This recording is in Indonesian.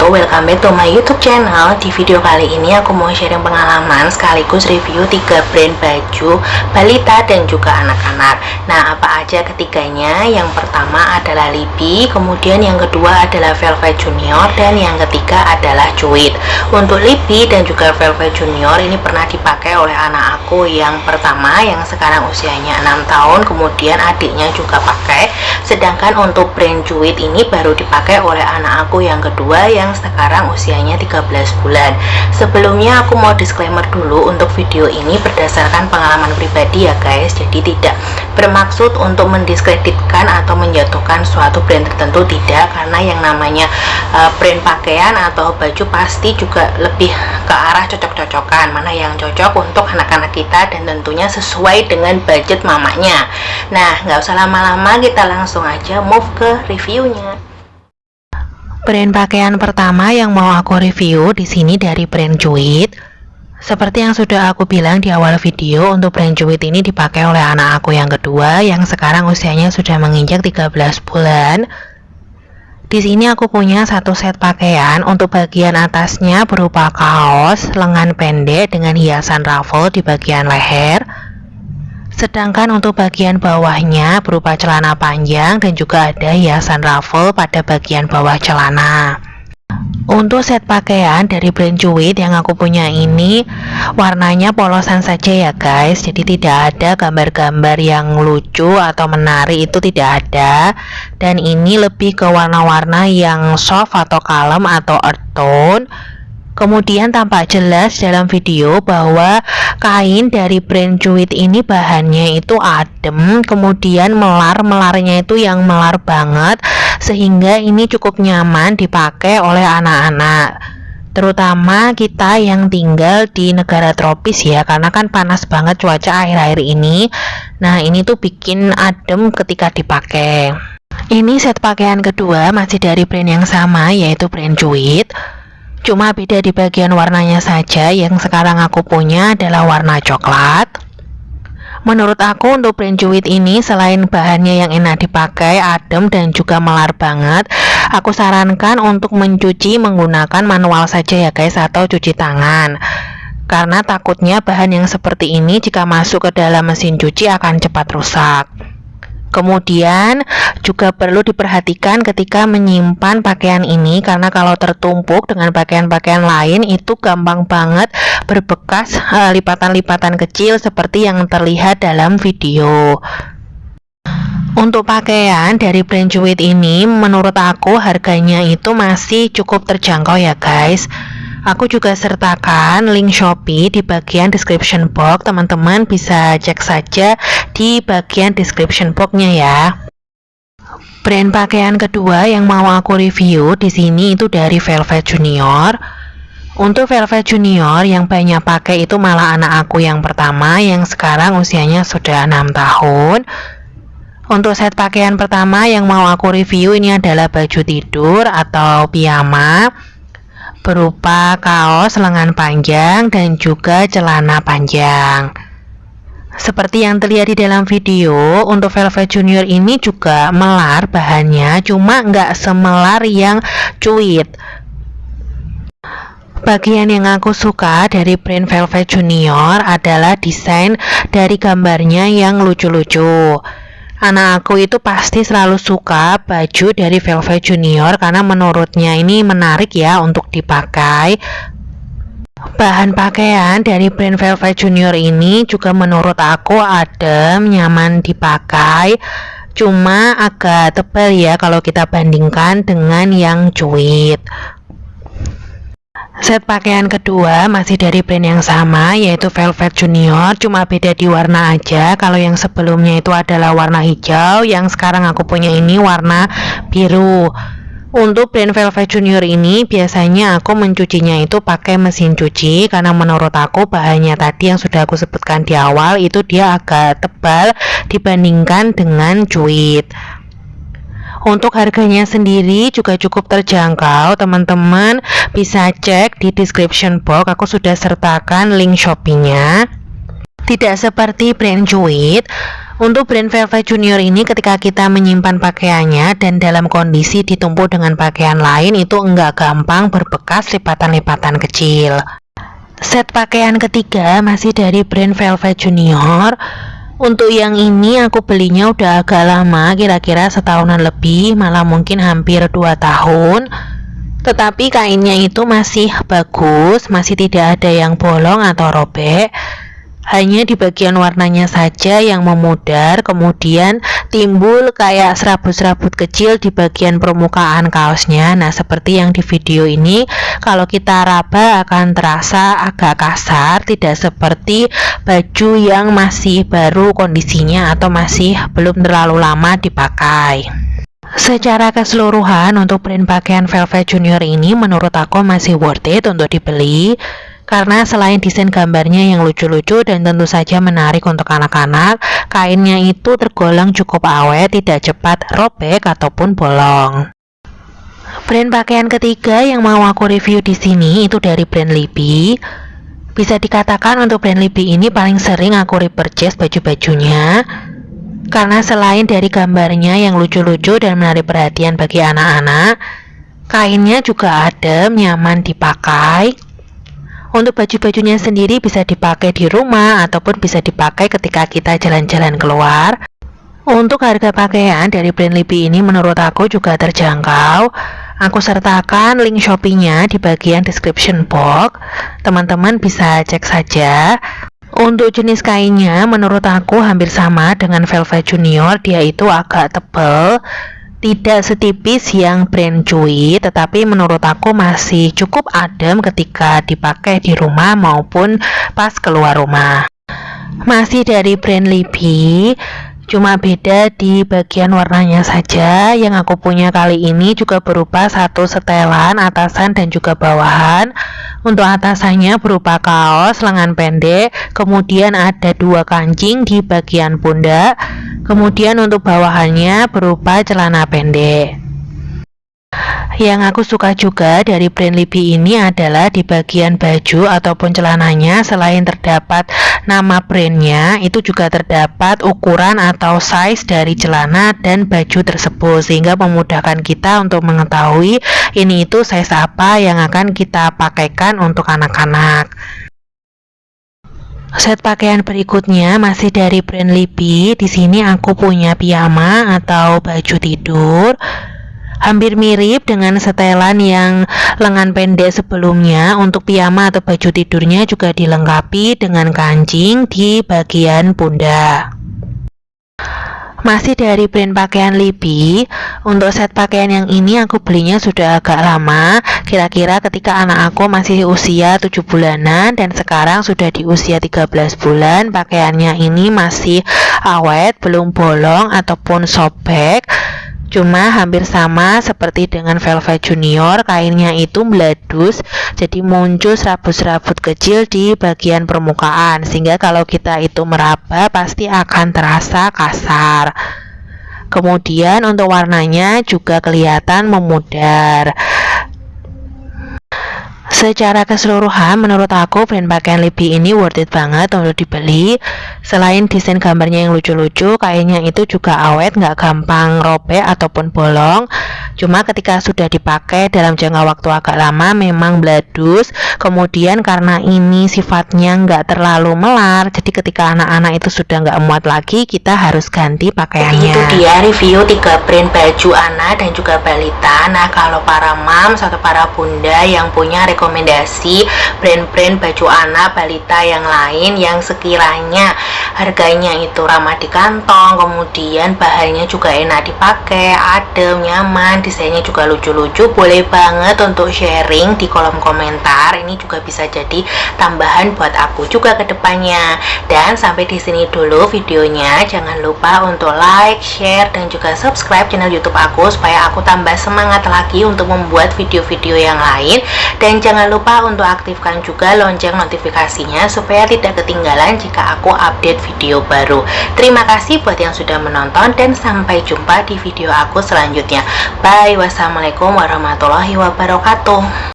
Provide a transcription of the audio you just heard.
welcome back to my YouTube channel. Di video kali ini aku mau sharing pengalaman sekaligus review 3 brand baju balita dan juga anak-anak. Nah, apa aja ketiganya? Yang pertama adalah Libby, kemudian yang kedua adalah Velvet Junior, dan yang ketiga adalah Cuit. Untuk Libby dan juga Velvet Junior ini pernah dipakai oleh anak aku yang pertama yang sekarang usianya 6 tahun, kemudian adiknya juga pakai. Sedangkan untuk brand Cuit ini baru dipakai oleh anak aku yang kedua yang sekarang usianya 13 bulan. Sebelumnya aku mau disclaimer dulu, untuk video ini berdasarkan pengalaman pribadi ya guys, jadi tidak bermaksud untuk mendiskreditkan atau menjatuhkan suatu brand tertentu, tidak, karena yang namanya brand pakaian atau baju pasti juga lebih ke arah cocok-cocokan, mana yang cocok untuk anak-anak kita dan tentunya sesuai dengan budget mamanya. Nah, nggak usah lama-lama, kita langsung aja move ke reviewnya. Brand pakaian pertama yang mau aku review di sini dari brand Cuit. Seperti yang sudah aku bilang di awal video, untuk brand Cuit ini dipakai oleh anak aku yang kedua yang sekarang usianya sudah menginjak 13 bulan. Di sini aku punya satu set pakaian. Untuk bagian atasnya berupa kaos lengan pendek dengan hiasan ruffle di bagian leher. Sedangkan untuk bagian bawahnya berupa celana panjang dan juga ada hiasan ruffle pada bagian bawah celana. Untuk set pakaian dari brand Cuit yang aku punya ini warnanya polosan saja ya guys, jadi tidak ada gambar-gambar yang lucu atau menarik, itu tidak ada. Dan ini lebih ke warna-warna yang soft atau kalem atau earth tone. Kemudian tampak jelas dalam video bahwa kain dari brand Cuit ini bahannya itu adem, kemudian melarnya itu yang melar banget, sehingga ini cukup nyaman dipakai oleh anak-anak, terutama kita yang tinggal di negara tropis ya, karena kan panas banget cuaca akhir-akhir ini. Nah, ini tuh bikin adem ketika dipakai. Ini set pakaian kedua masih dari brand yang sama, yaitu brand Cuit. Cuma beda di bagian warnanya saja. Yang sekarang aku punya adalah warna coklat. Menurut aku untuk brand Cuit ini selain bahannya yang enak dipakai, adem dan juga melar banget, aku sarankan untuk mencuci menggunakan manual saja ya guys, atau cuci tangan. Karena takutnya bahan yang seperti ini jika masuk ke dalam mesin cuci akan cepat rusak. Kemudian juga perlu diperhatikan ketika menyimpan pakaian ini, karena kalau tertumpuk dengan pakaian-pakaian lain itu gampang banget berbekas lipatan-lipatan kecil seperti yang terlihat dalam video. Untuk pakaian dari brand Cuit ini menurut aku harganya itu masih cukup terjangkau ya guys. Aku juga sertakan link Shopee di bagian description box, teman-teman bisa cek saja di bagian description box-nya ya. Brand pakaian kedua yang mau aku review di sini itu dari Velvet Junior. Untuk Velvet Junior yang banyak pakai itu malah anak aku yang pertama yang sekarang usianya sudah 6 tahun. Untuk set pakaian pertama yang mau aku review ini adalah baju tidur atau piyama, berupa kaos lengan panjang dan juga celana panjang. Seperti yang terlihat di dalam video, untuk Velvet Junior ini juga melar bahannya, cuma nggak semelar yang Cuit. Bagian yang aku suka dari brand Velvet Junior adalah desain dari gambarnya yang lucu-lucu. Anak aku itu pasti selalu suka baju dari Velvet Junior karena menurutnya ini menarik ya untuk dipakai. Bahan pakaian dari brand Velvet Junior ini juga menurut aku adem, nyaman dipakai. Cuma agak tebal ya kalau kita bandingkan dengan yang Cuit. Set pakaian kedua masih dari brand yang sama, yaitu Velvet Junior, cuma beda di warna aja. Kalau yang sebelumnya itu adalah warna hijau, yang sekarang aku punya ini warna biru. Untuk brand Velvet Junior ini biasanya aku mencucinya itu pakai mesin cuci, karena menurut aku bahannya tadi yang sudah aku sebutkan di awal itu dia agak tebal dibandingkan dengan Cuit. Untuk harganya sendiri juga cukup terjangkau, teman-teman bisa cek di description box, aku sudah sertakan link Shopee-nya. Tidak seperti brand Cuit, Untuk brand Velvet Junior ini ketika kita menyimpan pakaiannya dan dalam kondisi ditumpuk dengan pakaian lain itu enggak gampang berbekas lipatan-lipatan kecil. Set pakaian ketiga masih dari brand Velvet Junior. Untuk yang ini aku belinya udah agak lama, kira-kira setahunan lebih, malah mungkin hampir 2 tahun. Tetapi kainnya itu masih bagus, masih tidak ada yang bolong atau robek. Hanya di bagian warnanya saja yang memudar, kemudian timbul kayak serabut-serabut kecil di bagian permukaan kaosnya. Nah, seperti yang di video ini, kalau kita raba akan terasa agak kasar, tidak seperti baju yang masih baru kondisinya atau masih belum terlalu lama dipakai. Secara keseluruhan untuk brand pakaian Velvet Junior ini menurut aku masih worth it untuk dibeli. Karena selain desain gambarnya yang lucu-lucu dan tentu saja menarik untuk anak-anak, kainnya itu tergolong cukup awet, tidak cepat robek ataupun bolong. Brand pakaian ketiga yang mau aku review di sini itu dari brand Libby. Bisa dikatakan untuk brand Libby ini paling sering aku repurchase baju-bajunya. Karena selain dari gambarnya yang lucu-lucu dan menarik perhatian bagi anak-anak, kainnya juga adem, nyaman dipakai. Untuk baju-bajunya sendiri bisa dipakai di rumah ataupun bisa dipakai ketika kita jalan-jalan keluar. Untuk harga pakaian dari brand Libby ini menurut aku juga terjangkau. Aku sertakan link Shopee-nya di bagian description box. Teman-teman bisa cek saja. Untuk jenis kainnya menurut aku hampir sama dengan Velvet Junior, dia itu agak tebal. Tidak setipis yang brand Cui, tetapi menurut aku masih cukup adem ketika dipakai di rumah maupun pas keluar rumah. Masih dari brand Libby, cuma beda di bagian warnanya saja. Yang aku punya kali ini juga berupa satu setelan atasan dan juga bawahan. Untuk atasannya berupa kaos lengan pendek, kemudian ada 2 kancing di bagian pundak. Kemudian untuk bawahannya berupa celana pendek. Yang aku suka juga dari brand Libby ini adalah di bagian baju ataupun celananya, selain terdapat nama brandnya, itu juga terdapat ukuran atau size dari celana dan baju tersebut, sehingga memudahkan kita untuk mengetahui ini itu size apa yang akan kita pakaikan untuk anak-anak. Set pakaian berikutnya masih dari brand Libby. Di sini aku punya piyama atau baju tidur. Hampir mirip dengan setelan yang lengan pendek sebelumnya. Untuk piyama atau baju tidurnya juga dilengkapi dengan kancing di bagian pundak. Masih dari brand pakaian Libby. Untuk set pakaian yang ini aku belinya sudah agak lama, kira-kira ketika anak aku masih usia 7 bulanan dan sekarang sudah di usia 13 bulan. Pakaiannya ini masih awet, belum bolong ataupun sobek. Cuma hampir sama seperti dengan Velvet Junior, kainnya itu meledus, jadi muncul serabut-serabut kecil di bagian permukaan, sehingga kalau kita itu meraba pasti akan terasa kasar. Kemudian untuk warnanya juga kelihatan memudar. Secara keseluruhan menurut aku brand pakaian Libby ini worth it banget untuk dibeli. Selain desain gambarnya yang lucu-lucu, kainnya itu juga awet, nggak gampang robek ataupun bolong. Cuma ketika sudah dipakai dalam jangka waktu agak lama memang meledus. Kemudian karena ini sifatnya nggak terlalu melar, jadi ketika anak-anak itu sudah nggak muat lagi, kita harus ganti pakaiannya. Itu dia review 3 brand baju anak dan juga balita. Nah, kalau para moms atau para bunda yang punya rekomendasi brand-brand baju anak balita yang lain yang sekiranya harganya itu ramah di kantong, kemudian bahannya juga enak dipakai, adem, nyaman, desainnya juga lucu-lucu, boleh banget untuk sharing di kolom komentar. Ini juga bisa jadi tambahan buat aku juga ke depannya. Dan sampai di sini dulu videonya. Jangan lupa untuk like, share, dan juga subscribe channel YouTube aku supaya aku tambah semangat lagi untuk membuat video-video yang lain. Dan jangan lupa untuk aktifkan juga lonceng notifikasinya supaya tidak ketinggalan jika aku update video baru. Terima kasih buat yang sudah menonton dan sampai jumpa di video aku selanjutnya. Bye, wassalamualaikum warahmatullahi wabarakatuh.